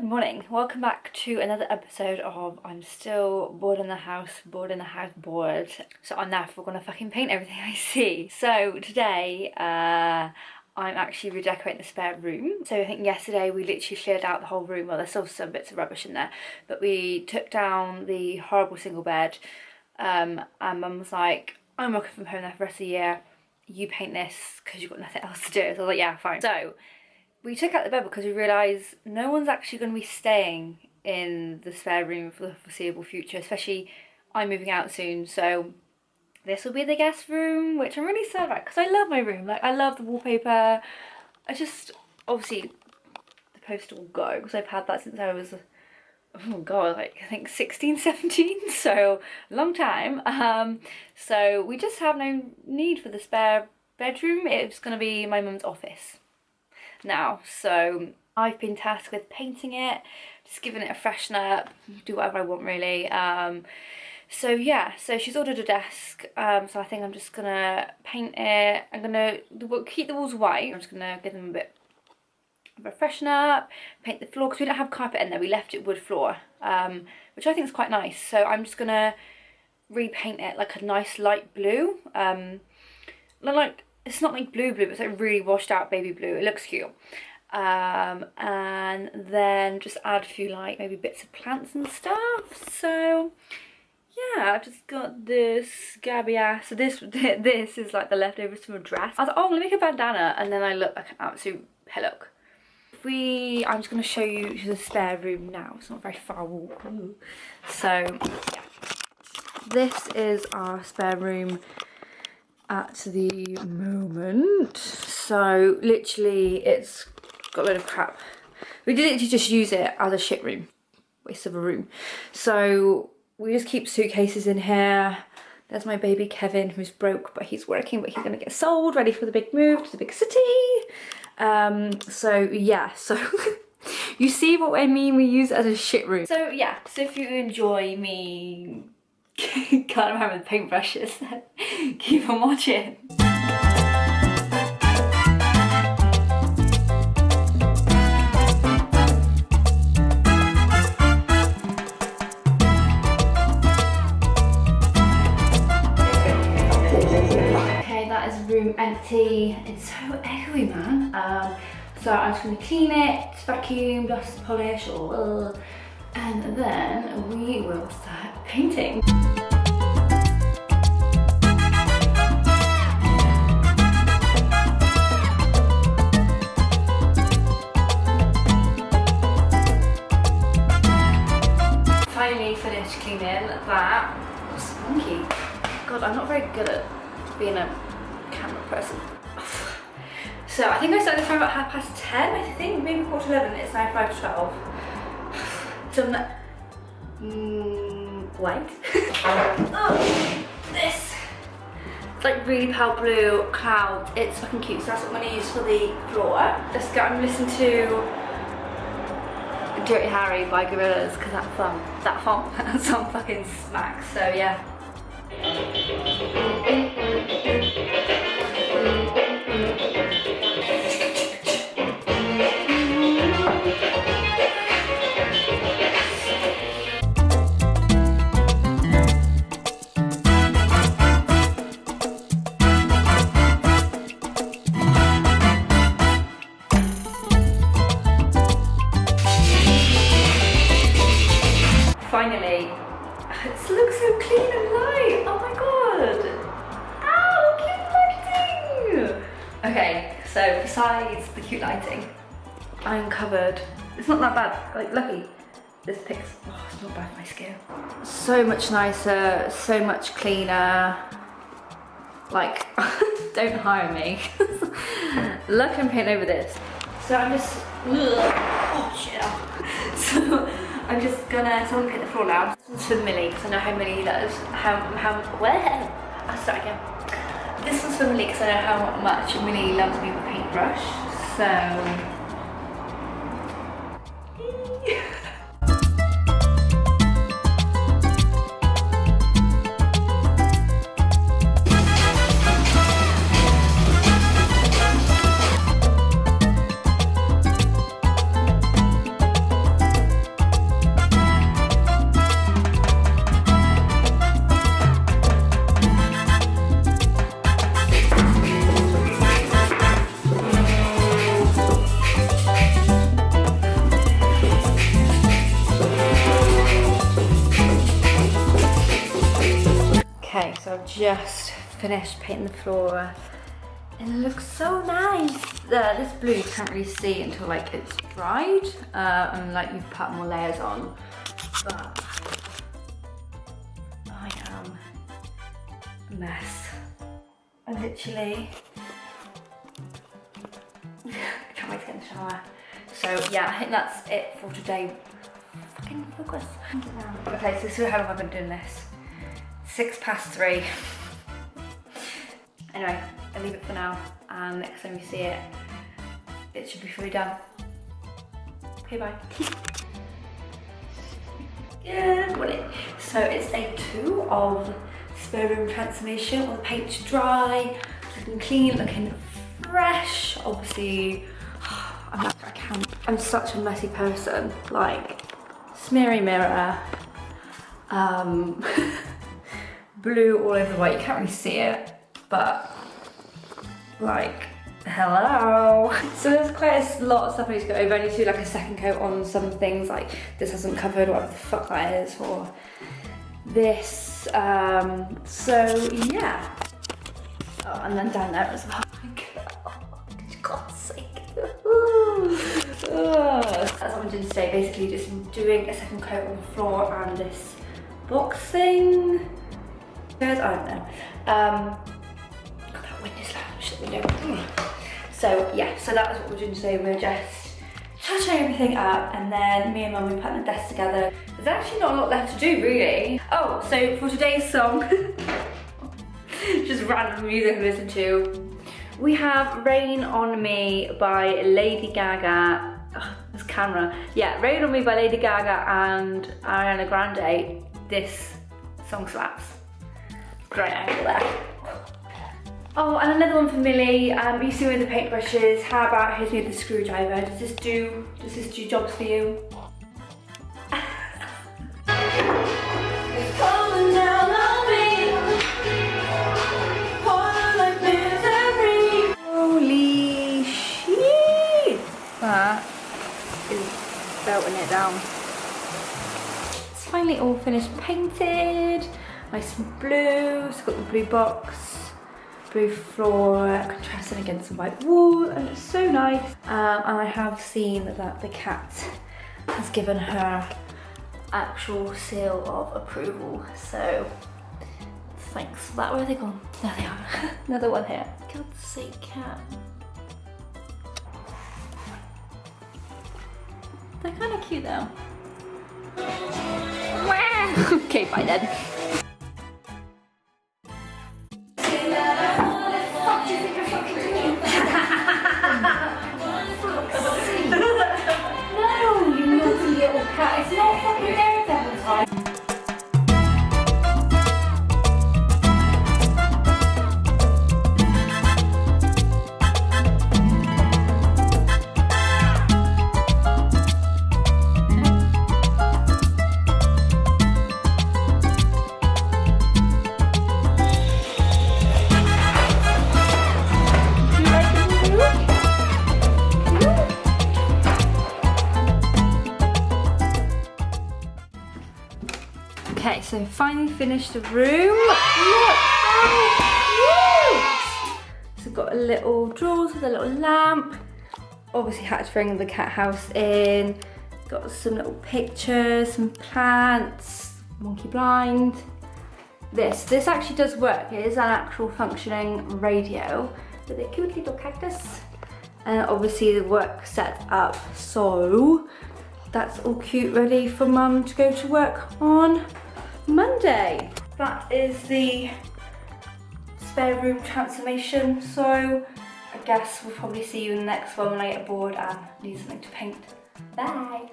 morning. Welcome back to another episode of I'm still bored in the house, bored. So I'm therefore gonna fucking paint everything I see. So today, I'm actually redecorating the spare room. So I think yesterday we literally cleared out the whole room. Well, there's still some bits of rubbish in there, but we took down the horrible single bed. And Mum was like, I'm working from home there for the rest of the year. You paint this because you've got nothing else to do. So I was like, yeah, fine. So we took out the bed because we realised no one's actually going to be staying in the spare room for the foreseeable future, especially I'm moving out soon, so this will be the guest room, which I'm really sad about because I love my room. Like, I love the wallpaper. I just, obviously, the poster will go because I've had that since I was, oh god, like I think 16, 17, so long time. So we just have no need for the spare bedroom. It's going to be my mum's office now, so I've been tasked with painting it, just giving it a freshen up, do whatever I want really. So yeah, so she's ordered a desk, so I think I'm just gonna paint it. I'm gonna keep the walls white. I'm just gonna give them a bit of a freshen up, paint the floor because we don't have carpet in there, we left it wood floor, which I think is quite nice. So I'm just gonna repaint it like a nice light blue, like, it's not like blue, but it's like really washed out baby blue. It looks cute. And then just add a few like maybe bits of plants and stuff. So yeah, I've just got this gabby ass. So this is like the leftovers from a dress. I was like, oh, I'm gonna make a bandana, and then I look like an absolute pillock. I'm just gonna show you the spare room now. It's not a very far walk. So yeah, this is our spare room at the moment. So literally it's got a load of crap. We did literally just use it as a shit room, waste of a room. So we just keep suitcases in here. There's my baby Kevin, who's broke, but he's working, but he's gonna get sold, ready for the big move to the big city. So yeah, so you see what I mean, we use it as a shit room. So yeah, so if you enjoy me kind of having the paintbrushes, then keep on watching. Okay, that is room empty. It's so echoey, man. So I'm just going to clean it, vacuum, dust, polish, and then we will start painting. Finally finished cleaning that. It's funky. God, I'm not very good at being a camera person. So I think I started this around about 10:30, I think, maybe 11:15. It's now 12:05. Some white. Oh, this. It's like really pale blue cloud. It's fucking cute. So that's what I'm gonna use for the floor. Let's go and listen to Dirty Harry by Gorillaz because that song fucking smacks. So yeah. Finally, it looks so clean and light. Oh my god! Ow, cute lighting! Okay, so besides the cute lighting, I'm covered. It's not that bad. Like, lucky. This picks. Oh, it's not bad for my skin. So much nicer, so much cleaner. Like, don't hire me. Look, I'm painting over this. So I'm just. Oh shit. So I'm just gonna, so I'm gonna paint the floor now. This one's for Millie, because I know how Millie does. Where? I'll start again. This one's for Millie, because I know how much Millie loves me with a paintbrush. So. just finished painting the floor. It looks so nice. This blue you can't really see until like it's dried and like you put more layers on. But I am a mess. I literally can't wait to get in the shower. So yeah, I think that's it for today. Fucking focus. Okay, so this is how long I've been doing this. 3:06. Anyway, I'll leave it for now, and next time you see it, it should be fully done. Okay, bye. Good morning. So it's day 2 of spare room transformation. All the paint's dry, looking clean, looking fresh. Obviously, I'm such a messy person. Like, smeary mirror, blue all over the white. You can't really see it, but like, hello. So there's quite a lot of stuff I need to go over. I need to do like a second coat on some things, like this hasn't covered, whatever the fuck that is, or this. So yeah. Oh, and then down there as well. For God's sake. That's what I'm doing today. Basically just doing a second coat on the floor and this box thing. I don't know. That wind is loud, shut the window. So yeah, so that is what we're doing today. We're just touching everything up, and then me and Mum, we put the desk together. There's actually not a lot left to do, really. Oh, so for today's song, just random music I listen to, we have Rain on Me by Lady Gaga. Oh, this camera. Yeah, Rain on Me by Lady Gaga and Ariana Grande. This song slaps. Great angle there. Oh, and another one for Millie. You see with the paintbrushes. How about here's me with the screwdriver? Does this do jobs for you? It's coming down on me. Like misery. Holy shit! That is belting it down. It's finally all finished painted. Nice and blue. It's got the blue box. Blue floor, contrasting against the white wall, and it's so nice. And I have seen that the cat has given her actual seal of approval, so thanks for that. Where are they gone? There they are. Another one here. God's sake, cat. They're kind of cute though. Okay, bye then. No, you naughty little cat. It's not fucking Daredevil time. Okay, so finally finished the room. Look how cute! So I've got a little drawers with a little lamp. Obviously had to bring the cat house in. Got some little pictures, some plants, monkey blind. This actually does work. It is an actual functioning radio with a cute little cactus. And obviously the work set up, so that's all cute, ready for Mum to go to work on Monday. That is the spare room transformation, so I guess we'll probably see you in the next one when I get bored and need something to paint. Bye!